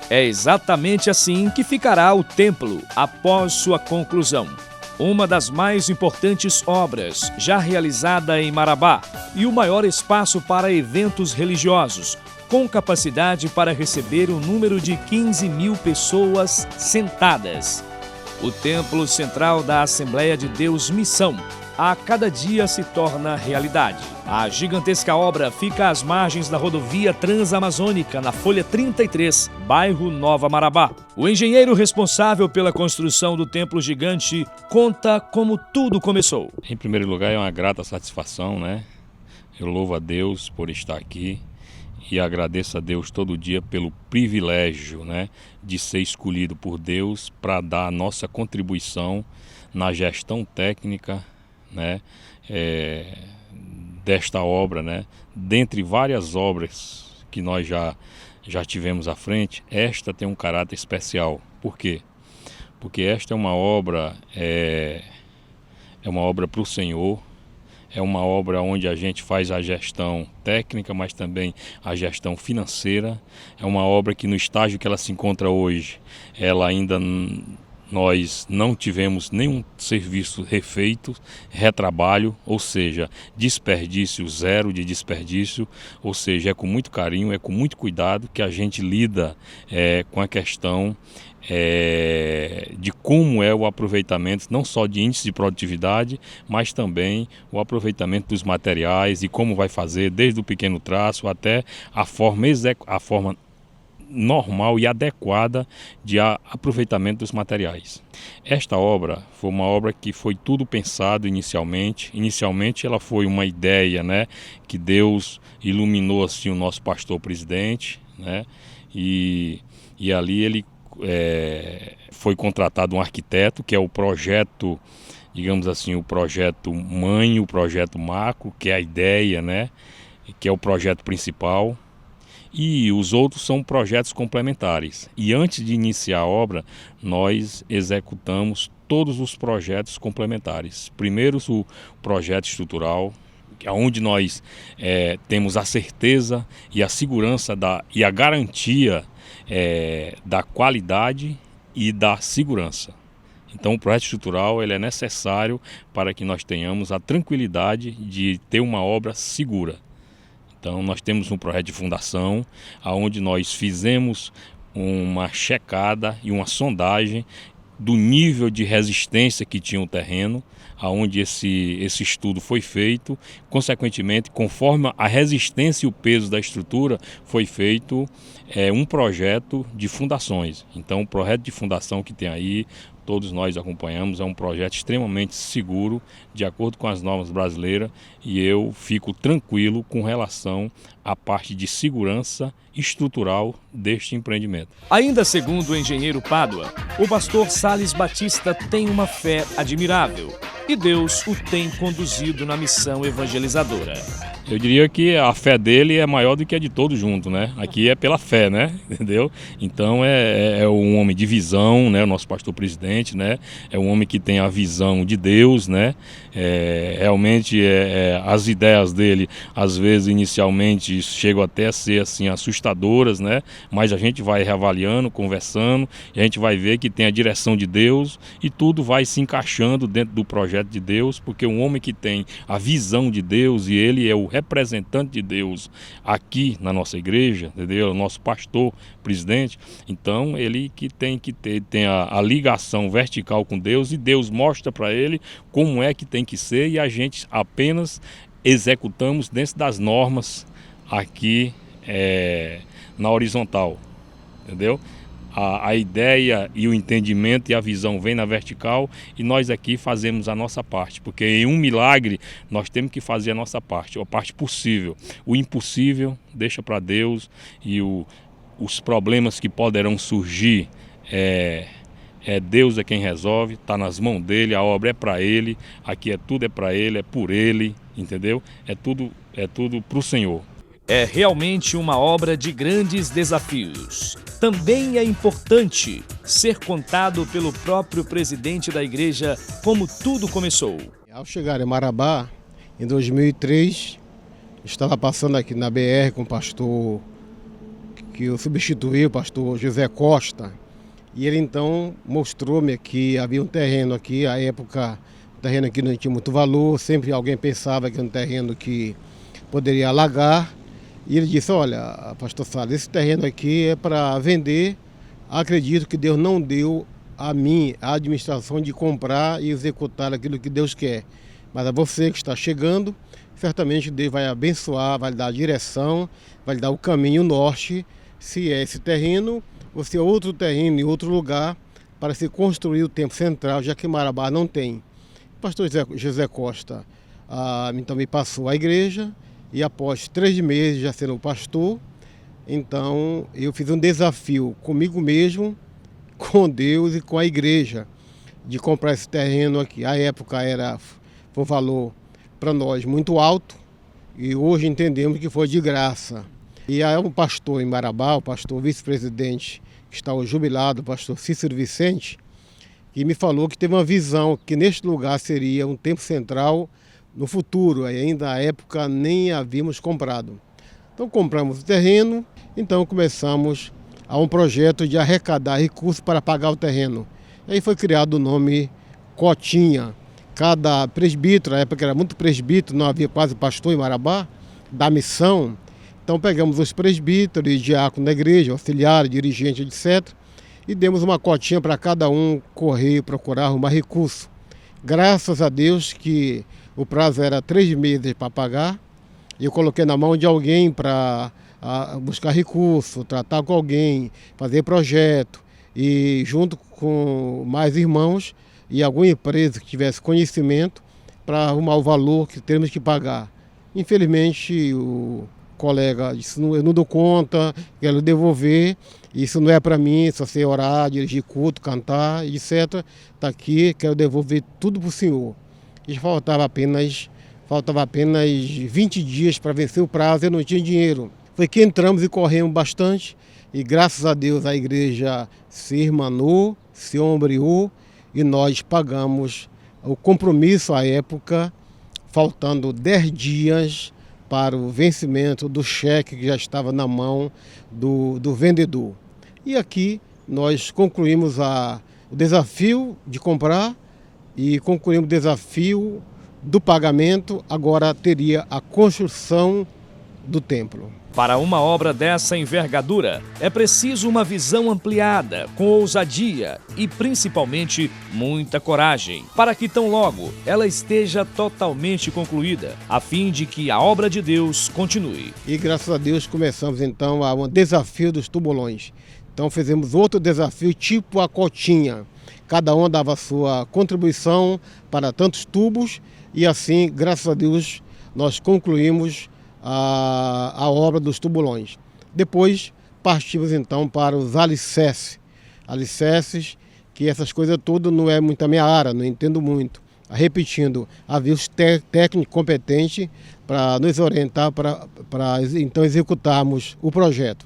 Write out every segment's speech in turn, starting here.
É exatamente assim que ficará o templo após sua conclusão. Uma das mais importantes obras já realizada em Marabá e o maior espaço para eventos religiosos, com capacidade para receber um número de 15.000 pessoas sentadas. O Templo Central da Assembleia de Deus Missão, a cada dia se torna realidade. A gigantesca obra fica às margens da rodovia Transamazônica, na Folha 33, bairro Nova Marabá. O engenheiro responsável pela construção do templo gigante conta como tudo começou. Em primeiro lugar, é uma grata satisfação, né? Eu louvo a Deus por estar aqui e agradeço a Deus todo dia pelo privilégio, né, de ser escolhido por Deus para dar a nossa contribuição na gestão técnica, né, desta obra, né? Dentre várias obras que nós já tivemos à frente, esta tem um caráter especial. Por quê? Porque esta é uma obra para o Senhor, é uma obra onde a gente faz a gestão técnica, mas também a gestão financeira. É uma obra que no estágio que ela se encontra hoje, ela ainda nós não tivemos nenhum serviço refeito, retrabalho, ou seja, desperdício zero de desperdício, ou seja, é com muito carinho, é com muito cuidado que a gente lida com a questão de como é o aproveitamento, não só de índice de produtividade, mas também o aproveitamento dos materiais e como vai fazer, desde o pequeno traço até a forma normal e adequada de aproveitamento dos materiais. Esta obra foi uma obra que foi tudo pensado inicialmente. Inicialmente ela foi uma ideia, né, que Deus iluminou assim o nosso pastor presidente, né, e ali ele foi contratado um arquiteto, que é o projeto, digamos assim, o projeto mãe, o projeto macro, que é a ideia, né, que é o projeto principal. E os outros são projetos complementares. E antes de iniciar a obra, nós executamos todos os projetos complementares. Primeiro, o projeto estrutural, onde nós temos a certeza e a segurança e a garantia da qualidade e da segurança. Então, o projeto estrutural ele é necessário para que nós tenhamos a tranquilidade de ter uma obra segura. Então, nós temos um projeto de fundação, onde nós fizemos uma checada e uma sondagem do nível de resistência que tinha o terreno, aonde esse estudo foi feito. Consequentemente, conforme a resistência e o peso da estrutura, foi feito um projeto de fundações. Então, o projeto de fundação que tem aí, todos nós acompanhamos, é um projeto extremamente seguro, de acordo com as normas brasileiras, e eu fico tranquilo com relação à parte de segurança estrutural deste empreendimento. Ainda segundo o engenheiro Pádua, o pastor Sales Batista tem uma fé admirável e Deus o tem conduzido na missão evangelizadora. Eu diria que a fé dele é maior do que a de todos juntos, né? Aqui é pela fé, né? Entendeu? Então é um homem de visão, né? O nosso pastor presidente, né? É um homem que tem a visão de Deus, né? Realmente as ideias dele, às vezes, inicialmente, chegam até a ser assim, assustadoras, né? Mas a gente vai reavaliando, conversando, e a gente vai ver que tem a direção de Deus e tudo vai se encaixando dentro do projeto de Deus, porque um homem que tem a visão de Deus e ele é o representante de Deus aqui na nossa igreja, entendeu? O nosso pastor, presidente, então ele que tem a ligação vertical com Deus e Deus mostra para ele como é que tem que ser e a gente apenas executamos dentro das normas aqui na horizontal, entendeu? A ideia e o entendimento e a visão vem na vertical e nós aqui fazemos a nossa parte, porque em um milagre nós temos que fazer a nossa parte, a parte possível. O impossível deixa para Deus e os problemas que poderão surgir, Deus é quem resolve, está nas mãos dele, a obra é para ele, aqui tudo é para ele, é por ele, entendeu? É tudo para o Senhor. É realmente uma obra de grandes desafios. Também é importante ser contado pelo próprio presidente da igreja como tudo começou. Ao chegar em Marabá, em 2003, estava passando aqui na BR com o pastor que eu substituí o pastor José Costa, e ele então mostrou-me que havia um terreno aqui, à época o terreno aqui não tinha muito valor, sempre alguém pensava que era um terreno que poderia alagar, e ele disse, olha, pastor Salles, esse terreno aqui é para vender, acredito que Deus não deu a mim a administração de comprar e executar aquilo que Deus quer, mas a você que está chegando, certamente Deus vai abençoar, vai dar a direção, vai dar o caminho norte, se é esse terreno ou se é outro terreno em outro lugar para se construir o templo central, já que Marabá não tem. O pastor José Costa então me passou a igreja e após 3 meses já sendo pastor, então eu fiz um desafio comigo mesmo, com Deus e com a igreja, de comprar esse terreno aqui. À época foi um valor para nós muito alto e hoje entendemos que foi de graça. E há um pastor em Marabá, o pastor vice-presidente, que está jubilado, o pastor Cícero Vicente, que me falou que teve uma visão que neste lugar seria um templo central no futuro, e ainda na época nem havíamos comprado. Então compramos o terreno, então começamos a um projeto de arrecadar recursos para pagar o terreno. E aí foi criado o nome Cotinha. Cada presbítero, na época era muito presbítero, não havia quase pastor em Marabá, da missão. Então pegamos os presbíteros e diáconos da igreja, auxiliares, dirigentes, etc. E demos uma cotinha para cada um correr e procurar arrumar recurso. Graças a Deus que o prazo era 3 meses para pagar. E eu coloquei na mão de alguém para buscar recurso, tratar com alguém, fazer projeto. E junto com mais irmãos, e alguma empresa que tivesse conhecimento para arrumar o valor que temos que pagar. Infelizmente, o colega disse, eu não dou conta, quero devolver, isso não é para mim, só sei orar, dirigir culto, cantar, etc. Está aqui, quero devolver tudo para o senhor. E faltava apenas 20 dias para vencer o prazo, eu não tinha dinheiro. Foi que entramos e corremos bastante, e graças a Deus a igreja se irmanou, se ombreou, e nós pagamos o compromisso à época, faltando 10 dias para o vencimento do cheque que já estava na mão do vendedor. E aqui nós concluímos o desafio de comprar e concluímos o desafio do pagamento, agora teria a construção do templo. Para uma obra dessa envergadura, é preciso uma visão ampliada, com ousadia e, principalmente, muita coragem, para que tão logo ela esteja totalmente concluída, a fim de que a obra de Deus continue. E graças a Deus começamos então um desafio dos tubulões. Então fizemos outro desafio tipo a cotinha. Cada um dava a sua contribuição para tantos tubos e assim, graças a Deus, nós concluímos a obra dos tubulões. Depois partimos então para os alicerces. Alicerces, que essas coisas todas não é muito a minha área, não entendo muito. Repetindo, havia os técnicos competentes para nos orientar para então executarmos o projeto.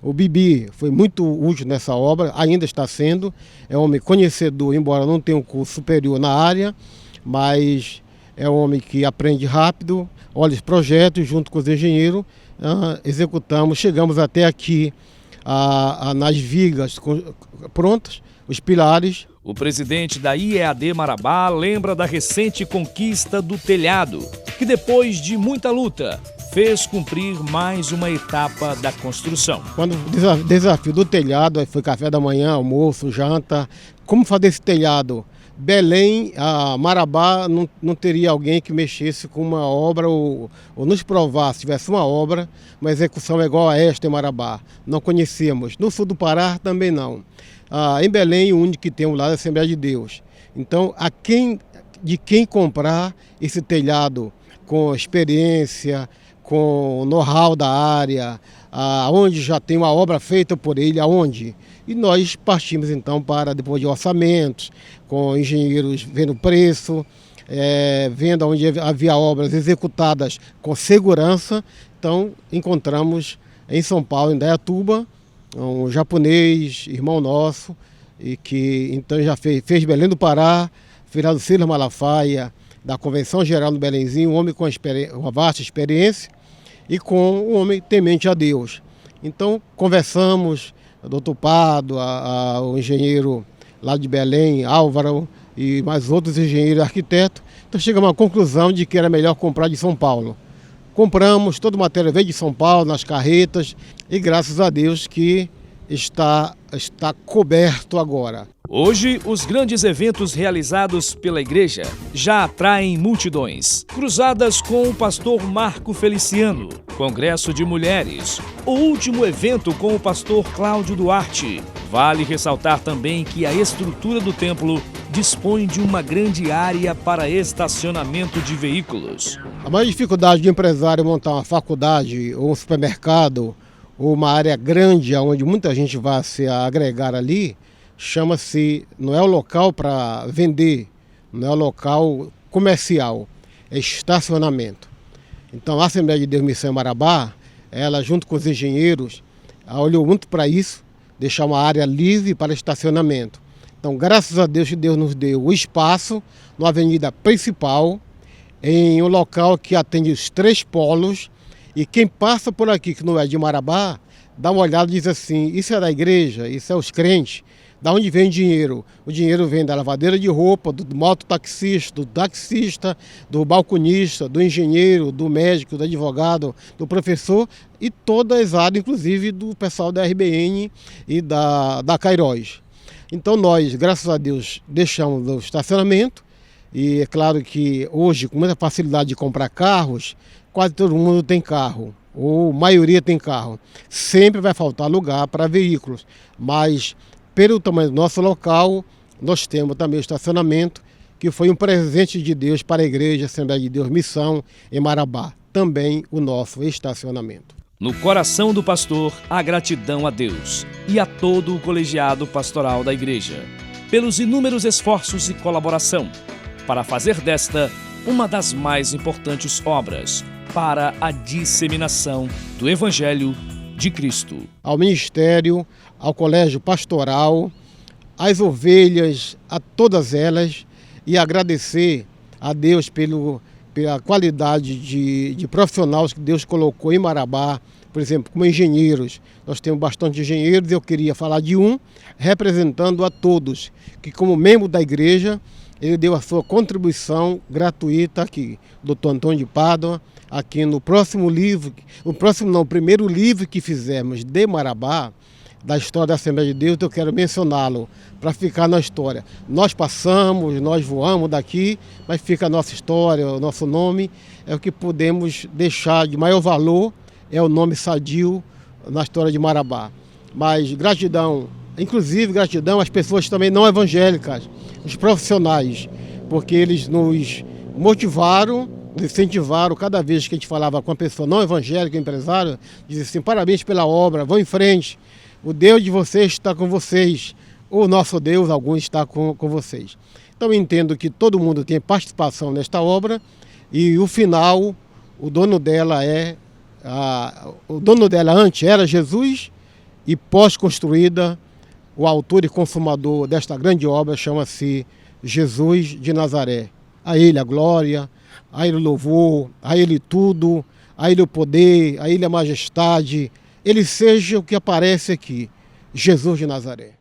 O Bibi foi muito útil nessa obra, ainda está sendo, é um homem conhecedor, embora não tenha um curso superior na área, mas é um homem que aprende rápido, olha os projetos, junto com os engenheiros, executamos, chegamos até aqui nas vigas prontas, os pilares. O presidente da IEAD Marabá lembra da recente conquista do telhado, que depois de muita luta, fez cumprir mais uma etapa da construção. Quando o desafio do telhado foi café da manhã, almoço, janta, como fazer esse telhado? Belém, Marabá, não teria alguém que mexesse com uma obra ou nos provasse, tivesse uma obra, uma execução igual a esta em Marabá. Não conhecíamos. No sul do Pará também não. Em Belém, o único que tem lá é a Assembleia de Deus. Então, de quem comprar esse telhado com experiência, com know-how da área, onde já tem uma obra feita por ele, aonde? E nós partimos então para, depois de orçamentos, com engenheiros vendo preço, vendo onde havia obras executadas com segurança. Então encontramos em São Paulo, em Dayatuba, um japonês, irmão nosso, e que então já fez Belém do Pará, Fernando Silas Malafaia, da Convenção Geral do Belenzinho, um homem com uma vasta experiência e com um homem temente a Deus. Então conversamos, o doutor Pado, o engenheiro lá de Belém, Álvaro, e mais outros engenheiros e arquitetos. Então chegamos à conclusão de que era melhor comprar de São Paulo. Compramos, todo o material veio de São Paulo, nas carretas, e graças a Deus que está coberto agora. Hoje, os grandes eventos realizados pela igreja já atraem multidões. Cruzadas com o pastor Marco Feliciano, Congresso de Mulheres, o último evento com o pastor Cláudio Duarte. Vale ressaltar também que a estrutura do templo dispõe de uma grande área para estacionamento de veículos. A maior dificuldade de empresário montar uma faculdade ou um supermercado ou uma área grande onde muita gente vai se agregar ali, chama-se, não é o local para vender, não é o local comercial, é estacionamento. Então a Assembleia de Deus Missão em Marabá, ela junto com os engenheiros, olhou muito para isso, deixar uma área livre para estacionamento. Então graças a Deus que Deus nos deu o espaço na avenida principal, em um local que atende os 3 polos, e quem passa por aqui que não é de Marabá, dá uma olhada e diz assim, isso é da igreja, isso é os crentes. Da onde vem o dinheiro? O dinheiro vem da lavadeira de roupa, do mototaxista, do taxista, do balconista, do engenheiro, do médico, do advogado, do professor e todas as áreas, inclusive do pessoal da RBN e da Cairóis. Então nós, graças a Deus, deixamos o estacionamento e é claro que hoje, com muita facilidade de comprar carros, quase todo mundo tem carro, ou a maioria tem carro. Sempre vai faltar lugar para veículos, mas pelo tamanho do nosso local, nós temos também o estacionamento, que foi um presente de Deus para a Igreja Assembleia de Deus Missão em Marabá. Também o nosso estacionamento. No coração do pastor, a gratidão a Deus e a todo o colegiado pastoral da igreja, pelos inúmeros esforços e colaboração, para fazer desta uma das mais importantes obras para a disseminação do Evangelho de Cristo. Ao ministério, ao colégio pastoral, às ovelhas, a todas elas, e agradecer a Deus pela qualidade de profissionais que Deus colocou em Marabá, por exemplo, como engenheiros. Nós temos bastante engenheiros, eu queria falar de um, representando a todos, que como membro da igreja, ele deu a sua contribuição gratuita aqui, o doutor Antônio de Pádua, aqui no próximo livro, o primeiro livro que fizemos de Marabá, da história da Assembleia de Deus, eu quero mencioná-lo para ficar na história. Nós passamos, nós voamos daqui, mas fica a nossa história, o nosso nome, é o que podemos deixar de maior valor, é o nome sadio na história de Marabá. Mas gratidão, inclusive gratidão às pessoas também não evangélicas, os profissionais, porque eles nos motivaram, nos incentivaram. Cada vez que a gente falava com uma pessoa não evangélica, empresário, dizia assim, parabéns pela obra, vão em frente, o Deus de vocês está com vocês, o nosso Deus, alguns está com vocês. Então eu entendo que todo mundo tem participação nesta obra e o final, o dono dela antes era Jesus e pós-construída, o autor e consumador desta grande obra chama-se Jesus de Nazaré. A ele a glória, a ele o louvor, a ele tudo, a ele o poder, a ele a majestade, ele seja o que aparece aqui, Jesus de Nazaré.